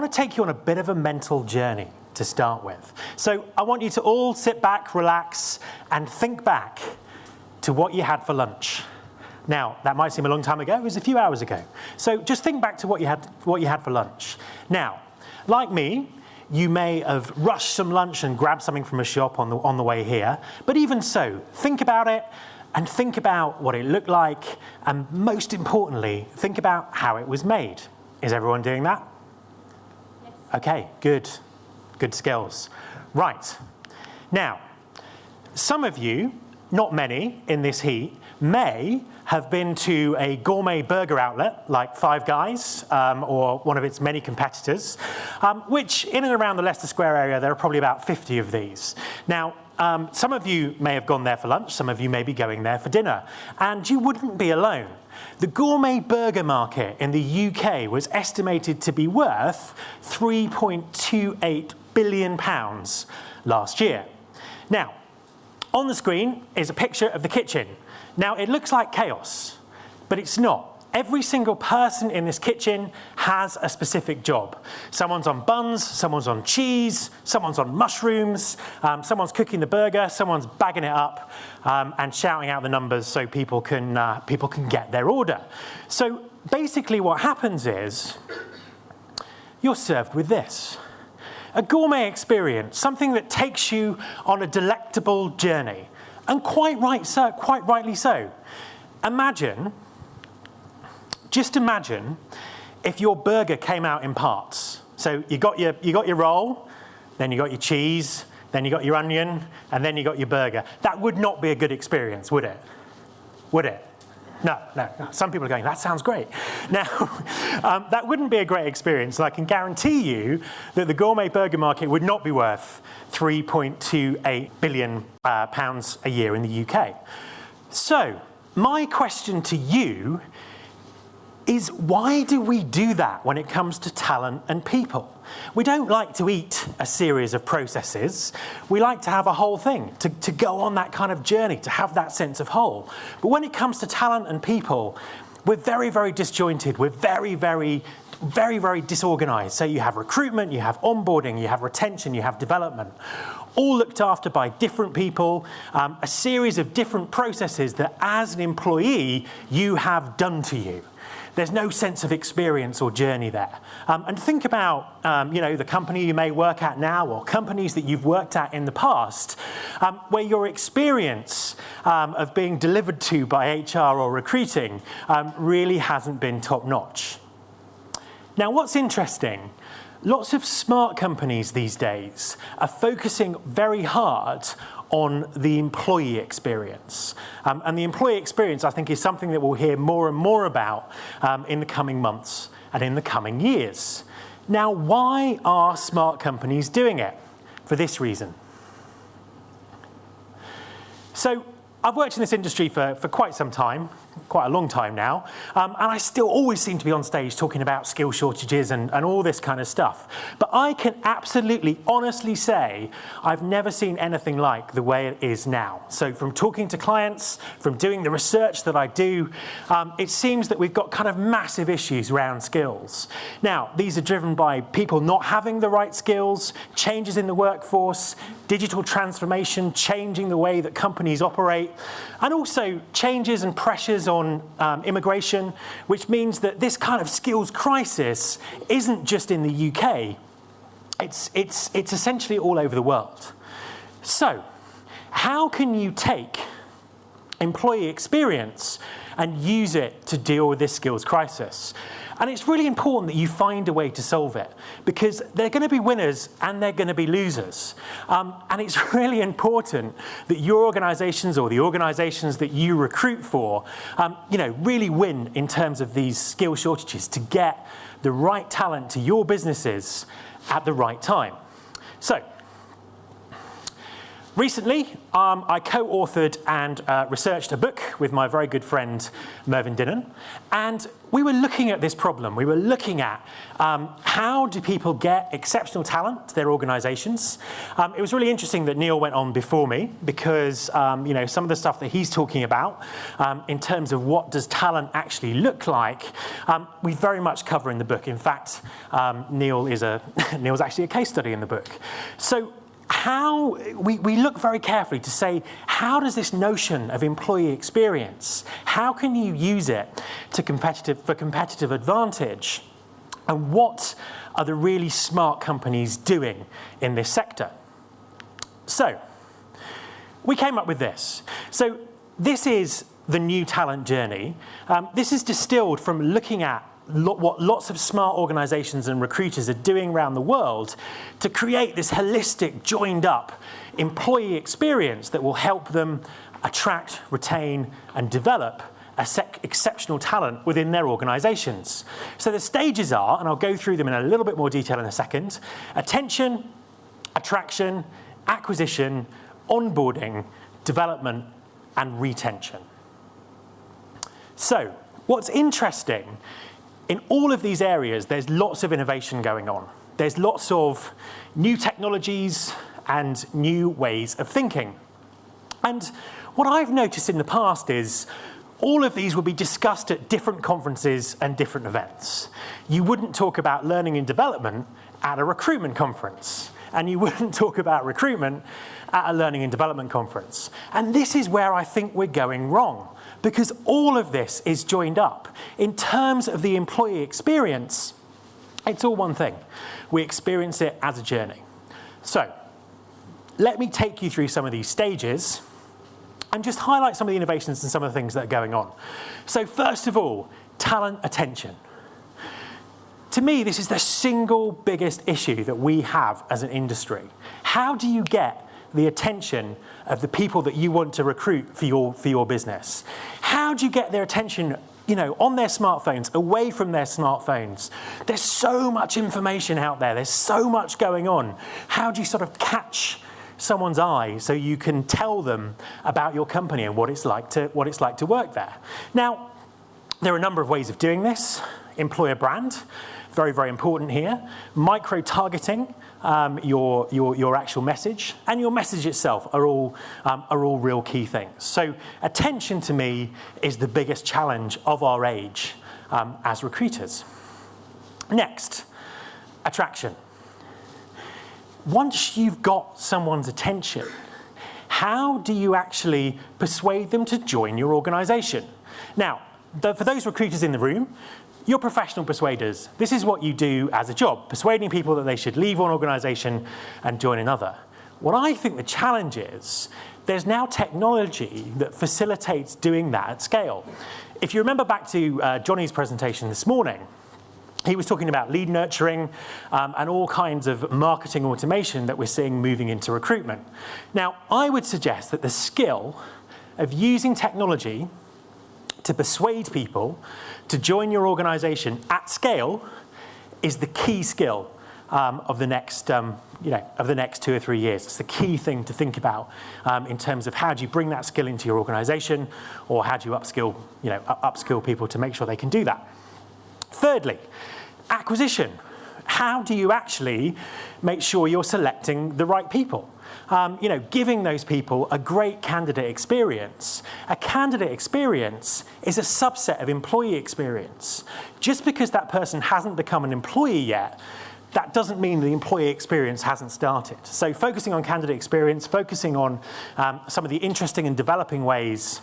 want to take you on a bit of a mental journey to start with. So I want you to all sit back, relax, and think back to what you had for lunch. Now, that might seem a long time ago, it was a few hours ago. So just think back to what you had for lunch. Now, like me, you may have rushed some lunch and grabbed something from a shop on the way here, but even so, think about it and think about what it looked like, and most importantly, think about how it was made. Is everyone doing that? Yes. Okay, good. Good skills. Right. Now, some of you, not many in this heat, may have been to a gourmet burger outlet like Five Guys or one of its many competitors, which in and around the Leicester Square area, there are probably about 50 of these. Now, some of you may have gone there for lunch, some of you may be going there for dinner, and you wouldn't be alone. The gourmet burger market in the UK was estimated to be worth £3.28 billion last year. Now, on the screen is a picture of the kitchen. Now, it looks like chaos, but it's not. Every single person in this kitchen has a specific job. Someone's on buns, someone's on cheese, someone's on mushrooms, someone's cooking the burger, someone's bagging it up and shouting out the numbers so people can get their order. So basically what happens is you're served with this. A gourmet experience, something that takes you on a delectable journey. And quite rightly so. Just imagine if your burger came out in parts. So you got your roll, then you got your cheese, then you got your onion, and then you got your burger. That would not be a good experience, would it? Would it? No. Some people are going, that sounds great. Now, that wouldn't be a great experience. And I can guarantee you that the gourmet burger market would not be worth £3.28 billion a year in the UK. So, my question to you is, why do we do that when it comes to talent and people? We don't like to eat a series of processes. We like to have a whole thing, to go on that kind of journey, to have that sense of whole. But when it comes to talent and people, we're very, very disjointed. We're very, very disorganized. So you have recruitment, you have onboarding, you have retention, you have development, all looked after by different people, a series of different processes that as an employee, you have done to you. There's no sense of experience or journey there. And think about, the company you may work at now or companies that you've worked at in the past, where your experience of being delivered to by HR or recruiting really hasn't been top-notch. Now, what's interesting, lots of smart companies these days are focusing very hard on the employee experience. And the employee experience, I think, is something that we'll hear more and more about in the coming months and in the coming years. Now, why are smart companies doing it? For this reason. So, I've worked in this industry for quite some time, quite a long time now, and I still always seem to be on stage talking about skill shortages and all this kind of stuff. But I can absolutely, honestly say I've never seen anything like the way it is now. So from talking to clients, from doing the research that I do, it seems that we've got kind of massive issues around skills. Now, these are driven by people not having the right skills, changes in the workforce, digital transformation, changing the way that companies operate, and also changes and pressures on immigration, which means that this kind of skills crisis isn't just in the UK, it's essentially all over the world. So, how can you take employee experience and use it to deal with this skills crisis? And it's really important that you find a way to solve it, because they're going to be winners and they're going to be losers. And it's really important that your organisations or the organisations that you recruit for, really win in terms of these skill shortages to get the right talent to your businesses at the right time. So, Recently, I co-authored and researched a book with my very good friend Mervyn Dinnan, and we were looking at this problem. We were looking at how do people get exceptional talent to their organisations. It was really interesting that Neil went on before me because some of the stuff that he's talking about in terms of what does talent actually look like, we very much cover in the book. In fact, Neil's actually a case study in the book. So how we look very carefully to say, how does this notion of employee experience, how can you use it for competitive advantage? And what are the really smart companies doing in this sector? So we came up with this. So this is the new talent journey. This is distilled from looking at what lots of smart organisations and recruiters are doing around the world to create this holistic, joined up employee experience that will help them attract, retain and develop exceptional talent within their organisations. So the stages are, and I'll go through them in a little bit more detail in a second: attention, attraction, acquisition, onboarding, development and retention. So what's interesting, in all of these areas, there's lots of innovation going on. There's lots of new technologies and new ways of thinking. And what I've noticed in the past is all of these will be discussed at different conferences and different events. You wouldn't talk about learning and development at a recruitment conference, and you wouldn't talk about recruitment at a learning and development conference. And this is where I think we're going wrong, because all of this is joined up. In terms of the employee experience, it's all one thing. We experience it as a journey. So let me take you through some of these stages and just highlight some of the innovations and some of the things that are going on. So first of all, talent attention. To me, this is the single biggest issue that we have as an industry. How do you get the attention of the people that you want to recruit for your business? How do you get their attention, on their smartphones, away from their smartphones? There's so much information out there. There's so much going on. How do you sort of catch someone's eye so you can tell them about your company and what it's like to work there? Now, there are a number of ways of doing this. Employer brand, very, very important here. Micro-targeting your actual message, and your message itself are all real key things. So attention, to me, is the biggest challenge of our age as recruiters. Next, attraction. Once you've got someone's attention, how do you actually persuade them to join your organisation? Now, for those recruiters in the room, you're professional persuaders. This is what you do as a job, persuading people that they should leave one organisation and join another. What I think the challenge is, there's now technology that facilitates doing that at scale. If you remember back to Johnny's presentation this morning, he was talking about lead nurturing and all kinds of marketing automation that we're seeing moving into recruitment. Now, I would suggest that the skill of using technology to persuade people to join your organisation at scale is the key skill of the next 2 or 3 years. It's the key thing to think about in terms of how do you bring that skill into your organisation, or how do you upskill people to make sure they can do that. Thirdly, acquisition. How do you actually make sure you're selecting the right people? Giving those people a great candidate experience. A candidate experience is a subset of employee experience. Just because that person hasn't become an employee yet, that doesn't mean the employee experience hasn't started. So focusing on candidate experience, focusing on some of the interesting and developing ways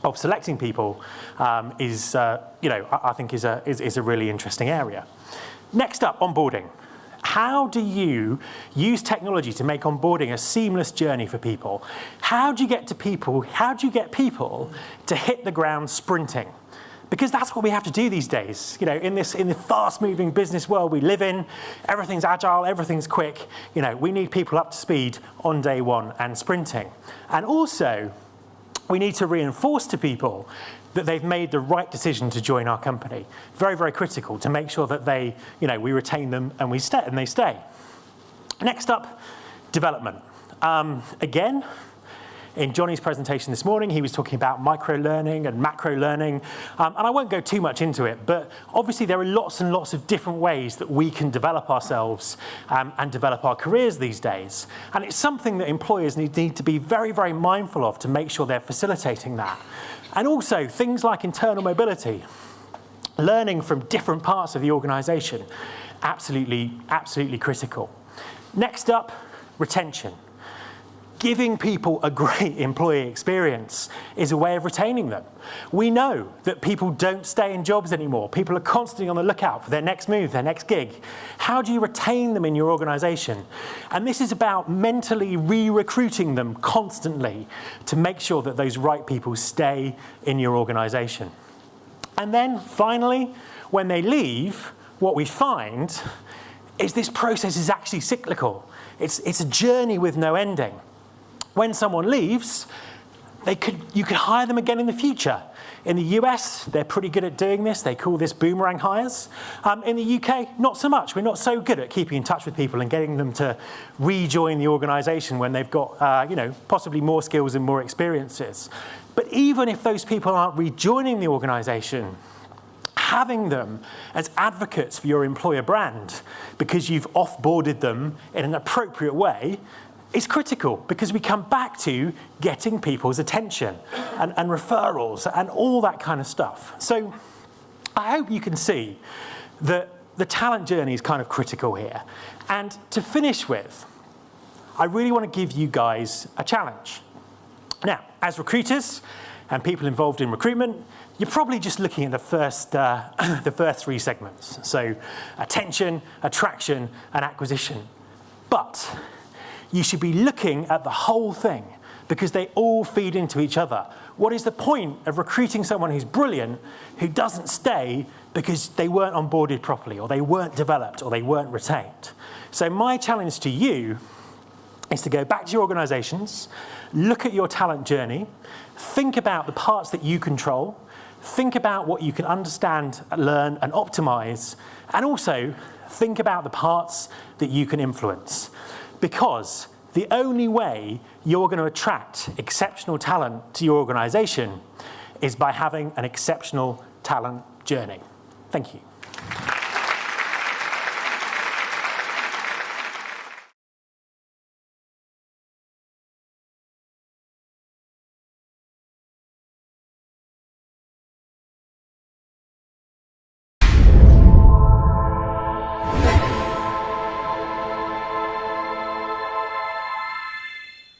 of selecting people I think is a really interesting area. Next up, onboarding. How do you use technology to make onboarding a seamless journey for people? How do you get people to hit the ground sprinting? Because that's what we have to do these days. In the fast-moving business world we live in, everything's agile, everything's quick. We need people up to speed on day one and sprinting. And also, we need to reinforce to people that they've made the right decision to join our company. Very, very critical to make sure that we retain them and they stay. Next up, development. Again, in Johnny's presentation this morning, he was talking about micro-learning and macro-learning, and I won't go too much into it, but obviously there are lots and lots of different ways that we can develop ourselves and develop our careers these days. And it's something that employers need to be very, very mindful of to make sure they're facilitating that. And also things like internal mobility, learning from different parts of the organisation, absolutely, absolutely critical. Next up, retention. Giving people a great employee experience is a way of retaining them. We know that people don't stay in jobs anymore. People are constantly on the lookout for their next move, their next gig. How do you retain them in your organisation? And this is about mentally re-recruiting them constantly to make sure that those right people stay in your organisation. And then finally, when they leave, what we find is this process is actually cyclical. It's a journey with no ending. When someone leaves, you could hire them again in the future. In the US, they're pretty good at doing this. They call this boomerang hires. In the UK, not so much. We're not so good at keeping in touch with people and getting them to rejoin the organisation when they've got, possibly more skills and more experiences. But even if those people aren't rejoining the organisation, having them as advocates for your employer brand because you've off-boarded them in an appropriate way is critical, because we come back to getting people's attention and referrals and all that kind of stuff. So I hope you can see that the talent journey is kind of critical here. And to finish with, I really want to give you guys a challenge. Now, as recruiters and people involved in recruitment, you're probably just looking at the first three segments. So attention, attraction, and acquisition. But you should be looking at the whole thing, because they all feed into each other. What is the point of recruiting someone who's brilliant, who doesn't stay because they weren't onboarded properly, or they weren't developed, or they weren't retained? So my challenge to you is to go back to your organisations, look at your talent journey, think about the parts that you control, think about what you can understand, learn, and optimise, and also think about the parts that you can influence. Because the only way you're going to attract exceptional talent to your organisation is by having an exceptional talent journey. Thank you.